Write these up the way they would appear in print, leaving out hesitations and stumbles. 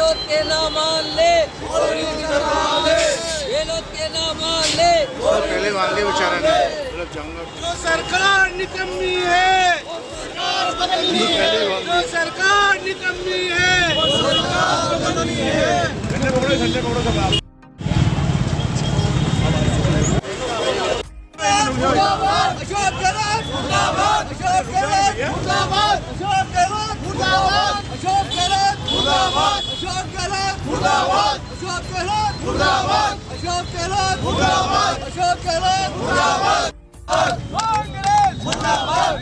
लोग के ना मान ले, ये लोग के ना मान ले। पहले मान लिया बेचारा ने, जो सरकार निकम्मी है, जो सरकार निकम्मी है, मुर्दाबाद अशोक गहलोत, मुर्दाबाद अशोक गहलोत, मुर्दाबाद अशोक गहलोत, मुर्दाबाद अशोक गहलोत, मुर्दाबाद अशोक गहलोत, मुर्दाबाद अशोक गहलोत, मुर्दाबाद अशोक गहलोत, मुर्दाबाद अशोक गहलोत, मुर्दाबाद कांग्रेस मुर्दाबाद,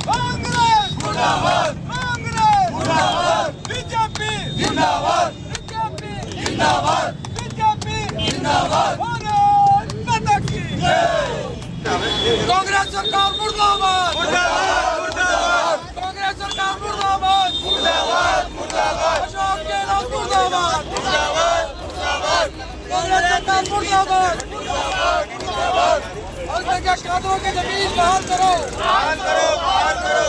कांग्रेस मुर्दाबाद, कांग्रेस मुर्दाबाद, बीजेपी जिंदाबाद, बीजेपी जिंदाबाद, बीजेपी जिंदाबाद, भारत माता की जय। कांग्रेस सरकार मुर्दाबाद, मुर्दाबाद, मुर्दाबाद, कांग्रेस सरकार मुर्दाबाद, मुर्दाबाद, मुर्दाबाद, अशोक गहलोत मुर्दाबाद, मुर्दाबाद, मुर्दाबाद, कांग्रेस सरकार मुर्दाबाद, मुर्दाबाद, मुर्दाबाद, अल्पसंख्यक छात्रों की जमीन बहाल करो, बहाल करो, बहाल करो।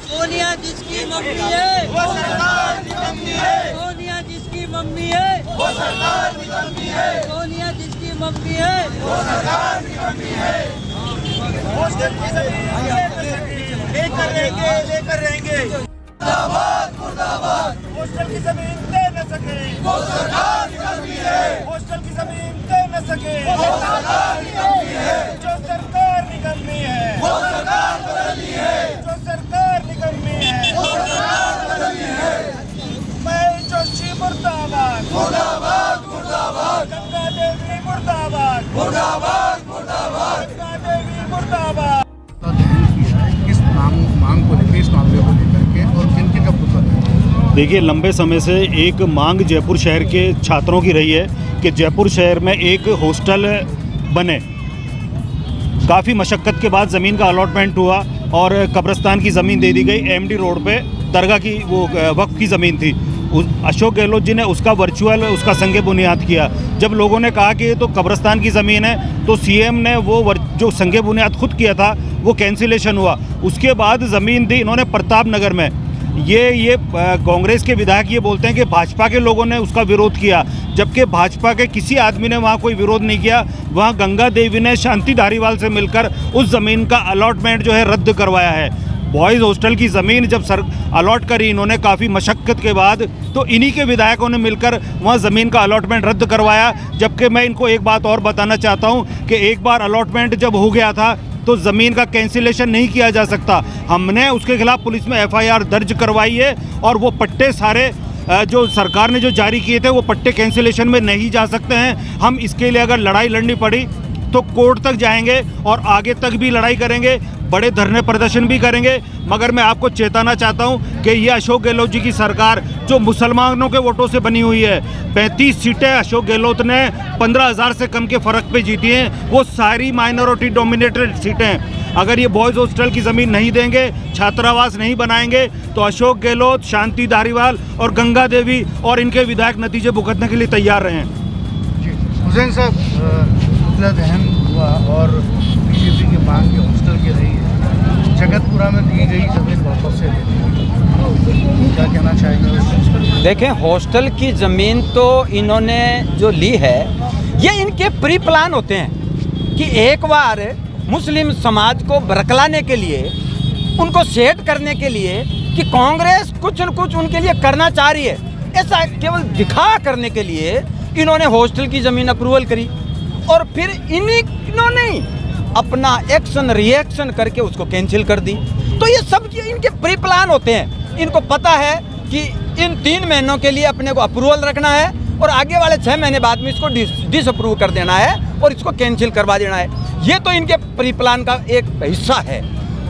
सोनिया जिसकी मम्मी है वो सरकार निकम्मी है, सोनिया जिसकी मम्मी है वो सरकार निकम्मी है, सोनिया जिसकी मम्मी है वो सरकार निकम्मी है। हॉस्टल की जमीन लेकर रहेंगे, लेकर रहेंगे, मुर्दाबाद, मुर्दाबाद, हॉस्टल की जमीन दे न सके वो सरकार निकम्मी है, हॉस्टल की जमीन दे न सके वो सरकार निकम्मी है, जो सरकार निकम्मी है वो सरकार बदलनी है, जो सरकार निकम्मी है वो सरकार बदलनी है। मैं जोशी मुर्दाबाद, मुर्दाबाद, मुर्दाबाद, गंगा देवी मुर्दाबाद, मुर्दाबाद, मुर्दाबाद, गंगा देवी मुर्दाबाद। किस मांग को लेकर, इस मामले को लेकर के और किन किन का पुतला है? देखिए, लंबे समय से एक मांग जयपुर शहर के छात्रों की रही है कि जयपुर शहर में एक हॉस्टल बने। काफ़ी मशक्क़त के बाद ज़मीन का अलॉटमेंट हुआ और कब्रिस्तान की ज़मीन दे दी गई। एमडी रोड पे दरगाह की वो वक्फ की ज़मीन थी। अशोक गहलोत जी ने उसका वर्चुअल उसका संगे बुनियाद किया। जब लोगों ने कहा कि ये तो कब्रिस्तान की ज़मीन है तो सीएम ने वो जो संगे बुनियाद खुद किया था वो कैंसिलेशन हुआ। उसके बाद ज़मीन दी इन्होंने प्रताप नगर में। ये कांग्रेस के विधायक ये बोलते हैं कि भाजपा के लोगों ने उसका विरोध किया, जबकि भाजपा के किसी आदमी ने वहाँ कोई विरोध नहीं किया। वहाँ गंगा देवी ने शांति धारीवाल से मिलकर उस ज़मीन का अलॉटमेंट जो है रद्द करवाया है। बॉयज़ हॉस्टल की ज़मीन जब अलॉट करी इन्होंने काफ़ी मशक्क़त के बाद, तो इन्हीं के विधायकों ने मिलकर वहाँ ज़मीन का अलॉटमेंट रद्द करवाया। जबकि मैं इनको एक बात और बताना चाहता हूँ कि एक बार अलॉटमेंट जब हो गया था तो ज़मीन का कैंसिलेशन नहीं किया जा सकता। हमने उसके खिलाफ पुलिस में एफआईआर दर्ज करवाई है और वो पट्टे सारे जो सरकार ने जो जारी किए थे वो पट्टे कैंसिलेशन में नहीं जा सकते हैं। हम इसके लिए अगर लड़ाई लड़नी पड़ी तो कोर्ट तक जाएंगे और आगे तक भी लड़ाई करेंगे, बड़े धरने प्रदर्शन भी करेंगे। मगर मैं आपको चेताना चाहता हूं कि ये अशोक गहलोत जी की सरकार जो मुसलमानों के वोटों से बनी हुई है, 35 सीटें अशोक गहलोत ने 15,000 से कम के फ़र्क पे जीती हैं। वो सारी माइनॉरिटी डोमिनेटेड सीटें। अगर ये बॉयज़ हॉस्टल की ज़मीन नहीं देंगे, छात्रावास नहीं बनाएंगे, तो अशोक गहलोत, शांति धारीवाल और गंगा देवी और इनके विधायक नतीजे भुगतने के लिए तैयार रहे हैं। हुसैन साहब, पुतला दहन हुआ और बीजेपी की मांग की हॉस्टल की रही है, जगतपुरा में दी गई ज़मीन वापस से लेनी, क्या कहना चाहेंगे? देखें, हॉस्टल की ज़मीन तो इन्होंने जो ली है ये इनके प्री प्लान होते हैं कि एक बार मुस्लिम समाज को बरकलाने के लिए, उनको सेट करने के लिए कि कांग्रेस कुछ न कुछ उनके लिए करना चाह रही है, ऐसा केवल दिखा करने के लिए इन्होंने हॉस्टल की ज़मीन अप्रूवल करी और फिर इन्होंने अपना एक्शन रिएक्शन करके उसको कैंसिल कर दी। तो ये सब इनके प्री प्लान होते हैं। इनको पता है कि इन 3 महीनों के लिए अपने को अप्रूवल रखना है और आगे वाले 6 महीने बाद में इसको डिसअप्रूव कर देना है और इसको कैंसिल करवा देना है। ये तो इनके प्री प्लान का एक हिस्सा है।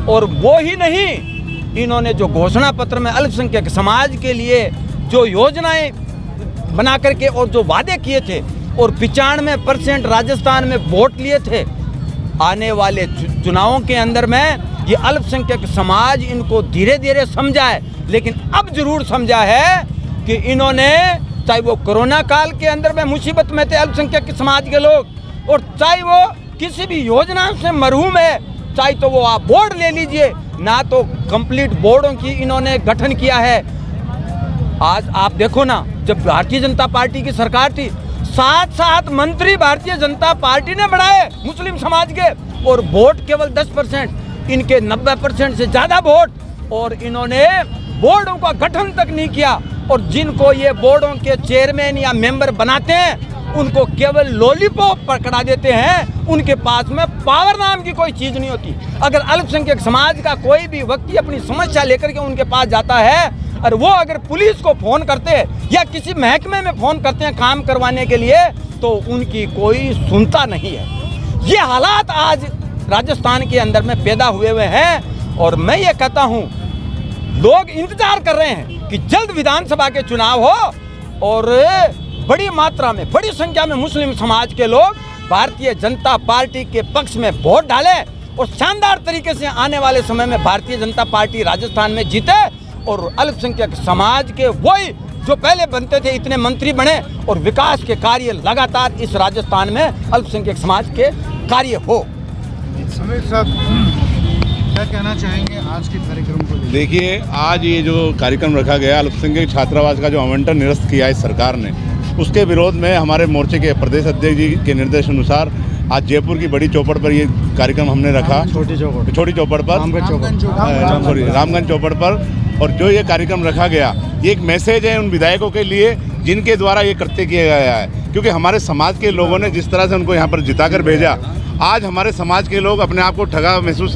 और वो ही नहीं, इन्होंने जो घोषणा पत्र में अल्पसंख्यक समाज के लिए जो योजनाएं बना करके और जो वादे किए थे और 95% राजस्थान में वोट लिए थे, आने वाले चुनावों के अंदर में ये अल्पसंख्यक समाज इनको धीरे धीरे समझा है। लेकिन अब जरूर समझा है कि इन्होंने, चाहे वो कोरोना काल के अंदर में मुसीबत में थे अल्पसंख्यक समाज के लोग, और चाहे वो किसी भी योजना से महरूम है, चाहे तो वो आप बोर्ड ले लीजिए, ना तो कंप्लीट बोर्डों की इन्होंने गठन किया है। आज आप देखो ना, जब भारतीय जनता पार्टी की सरकार थी 7 मंत्री भारतीय जनता पार्टी ने बढ़ाए मुस्लिम समाज के, और वोट केवल 10%, इनके 90% से ज़्यादा वोट, और इन्होंने बोर्डों का गठन तक नहीं किया। और जिनको ये बोर्डों के चेयरमैन या मेंबर बनाते हैं उनको केवल लॉलीपॉप पकड़ा देते हैं, उनके पास में पावर नाम की कोई चीज़ नहीं होती। अगर अल्पसंख्यक समाज का कोई भी व्यक्ति अपनी समस्या लेकर के उनके पास जाता है और वो अगर पुलिस को फ़ोन करते हैं या किसी महकमे में फ़ोन करते हैं काम करवाने के लिए, तो उनकी कोई सुनता नहीं है। ये हालात आज राजस्थान के अंदर में पैदा हुए हैं, और मैं ये कहता हूँ लोग इंतजार कर रहे हैं कि जल्द विधानसभा के चुनाव हो और बड़ी मात्रा में, बड़ी संख्या में मुस्लिम समाज के लोग भारतीय जनता पार्टी के पक्ष में वोट डालें, और शानदार तरीके से आने वाले समय में भारतीय जनता पार्टी राजस्थान में जीते, और अल्पसंख्यक समाज के वही जो पहले बनते थे इतने मंत्री बने, और विकास के कार्य लगातार इस राजस्थान में अल्पसंख्यक समाज के कार्य हो। समीर साहब, क्या कहना चाहेंगे आज के कार्यक्रम को? देखिए, आज ये जो कार्यक्रम रखा गया, अल्पसंख्यक छात्रावास का जो आवंटन निरस्त किया है सरकार ने, उसके विरोध में हमारे मोर्चे के प्रदेश अध्यक्ष जी के निर्देश अनुसार आज जयपुर की बड़ी चौपड़ पर ये कार्यक्रम हमने रखा। छोटी चौपड़ पर, रामगंज चौपड़ पर। और जो ये कार्यक्रम रखा गया, ये एक मैसेज है उन विधायकों के लिए जिनके द्वारा ये कृत्य किया गया है, क्योंकि हमारे समाज के लोगों ने जिस तरह से उनको यहाँ पर जिताकर भेजा, आज हमारे समाज के लोग अपने आप को ठगा महसूस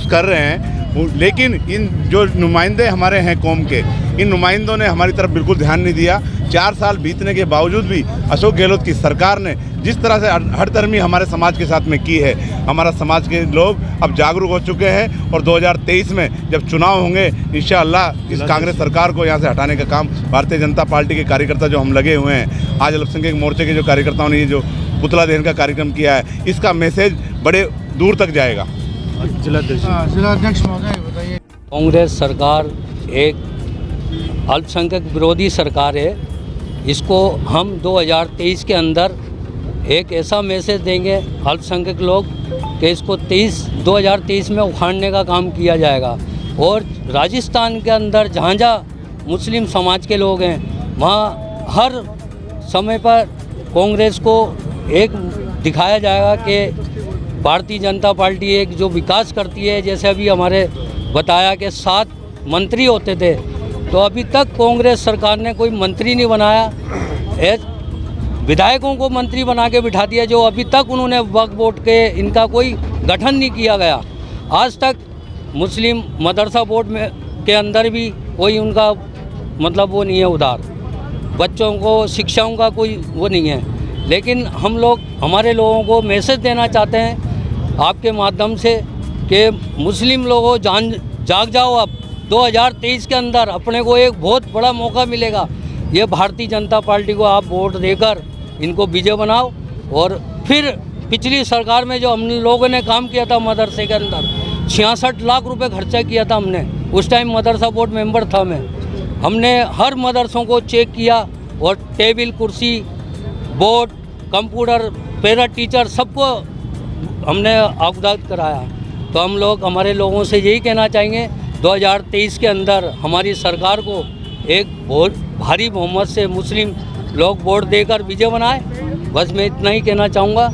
कर रहे हैं। लेकिन इन जो नुमाइंदे हमारे हैं कौम के, इन नुमाइंदों ने हमारी तरफ बिल्कुल ध्यान नहीं दिया। 4 साल बीतने के बावजूद भी अशोक गहलोत की सरकार ने जिस तरह से हठधर्मी हमारे समाज के साथ में की है, हमारा समाज के लोग अब जागरूक हो चुके हैं, और 2023 में जब चुनाव होंगे इंशाअल्लाह इस कांग्रेस सरकार को यहाँ से हटाने का काम भारतीय जनता पार्टी के कार्यकर्ता जो हम लगे हुए हैं, आज अल्पसंख्यक मोर्चे के जो कार्यकर्ताओं ने ये जो पुतला दहन का कार्यक्रम किया है, इसका मैसेज बड़े दूर तक जाएगा। जिलाध्यक्ष महोदय बताइए। कांग्रेस सरकार एक अल्पसंख्यक विरोधी सरकार है। इसको हम 2023 के अंदर एक ऐसा मैसेज देंगे अल्पसंख्यक लोग कि इसको 2023 में उखाड़ने का काम किया जाएगा। और राजस्थान के अंदर जहाँ जहाँ मुस्लिम समाज के लोग हैं वहाँ हर समय पर कांग्रेस को एक दिखाया जाएगा कि भारतीय जनता पार्टी एक जो विकास करती है। जैसे अभी हमारे बताया कि 7 मंत्री होते थे, तो अभी तक कांग्रेस सरकार ने कोई मंत्री नहीं बनाया। विधायकों को मंत्री बना के बिठा दिया, जो अभी तक उन्होंने वक्फ बोर्ड के इनका कोई गठन नहीं किया गया। आज तक मुस्लिम मदरसा बोर्ड में के अंदर भी कोई उनका मतलब वो नहीं है, उधार बच्चों को शिक्षाओं का कोई वो नहीं है। लेकिन हम लोग हमारे लोगों को मैसेज देना चाहते हैं आपके माध्यम से कि मुस्लिम लोगों जाग जाओ। अब 2023 के अंदर अपने को एक बहुत बड़ा मौका मिलेगा। ये भारतीय जनता पार्टी को आप वोट देकर इनको विजय बनाओ। और फिर पिछली सरकार में जो हम लोगों ने काम किया था मदरसे के अंदर 66 लाख रुपए खर्चा किया था हमने, उस टाइम मदरसा बोर्ड मेंबर था मैं। हमने हर मदरसों को चेक किया और टेबल कुर्सी बोर्ड कंप्यूटर पैरा टीचर सबको हमने अवगत कराया। तो हम लोग हमारे लोगों से यही कहना चाहेंगे 2023 के अंदर हमारी सरकार को एक बहुत भारी बहुमत से मुस्लिम लोग वोट देकर विजय बनाए। बस मैं इतना ही कहना चाहूँगा।